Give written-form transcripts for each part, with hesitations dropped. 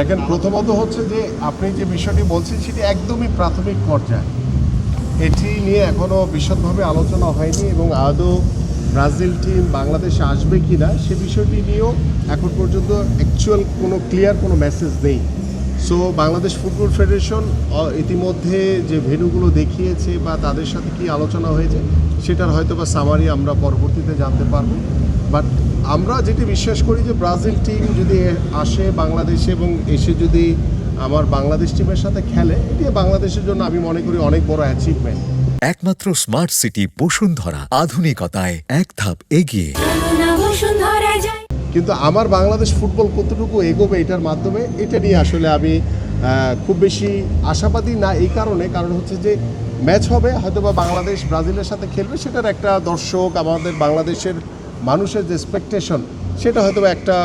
দেখেন, প্রথমত হচ্ছে যে আপনি যে বিষয়টি বলছেন সেটি একদমই প্রাথমিক পর্যায়ে। এটি নিয়ে এখনও বিশদভাবে আলোচনা হয়নি এবং আদৌ ব্রাজিল টিম বাংলাদেশে আসবে কি না সে বিষয়টি নিয়েও এখন পর্যন্ত অ্যাকচুয়াল কোনো ক্লিয়ার কোনো মেসেজ নেই। সো বাংলাদেশ ফুটবল ফেডারেশন ইতিমধ্যে যে ভেন্যুগুলো দেখিয়েছে বা তাদের সাথে কি আলোচনা হয়েছে সেটার হয়তো বা সামারি আমরা পরবর্তীতে জানতে পারবো। বাট আমরা যেটি বিশ্বাস করি যে ব্রাজিল টিম যদি আসে বাংলাদেশে এবং এসে যদি আমার বাংলাদেশ টিমের সাথে খেলে, এটি বাংলাদেশের জন্য আমি মনে করি অনেক বড় অ্যাচিভমেন্ট। একমাত্র স্মার্ট সিটি বসুন্ধরা, আধুনিকতায় এক ধাপ এগিয়ে। কিন্তু আমার বাংলাদেশ ফুটবল কতটুকু এগোবে এটার মাধ্যমে, এটা নিয়ে আসলে আমি খুব বেশি আশাবাদী না। এই কারণ হচ্ছে যে ম্যাচ হবে হয়তো বা বাংলাদেশ ব্রাজিলের সাথে খেলবে, সেটার একটা দর্শক আমাদের বাংলাদেশের মানুষের যে এক্সপেকটেশন সেটা হয়তো একটা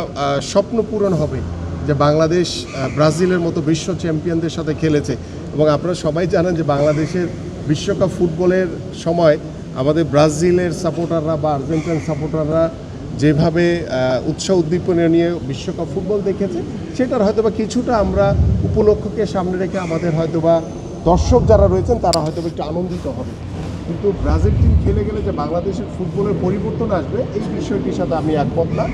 স্বপ্ন পূরণ হবে যে বাংলাদেশ ব্রাজিলের মতো বিশ্ব চ্যাম্পিয়নদের সাথে খেলেছে। এবং আপনারা সবাই জানেন যে বাংলাদেশের বিশ্বকাপ ফুটবলের সময় আমাদের ব্রাজিলের সাপোর্টাররা বা আর্জেন্টিনান সাপোর্টাররা যেভাবে উৎসাহ উদ্দীপনা নিয়ে বিশ্বকাপ ফুটবল দেখেছে, সেটার হয়তোবা কিছুটা আমরা উপলক্ষকে সামনে রেখে আমাদের হয়তোবা দর্শক যারা রয়েছেন তারা হয়তোবা একটু আনন্দিত হবে। কিন্তু ব্রাজিল টিম খেলে গেলে যে বাংলাদেশের ফুটবলের পরিবর্তন আসবে এই বিষয়টির সাথে আমি একমত না।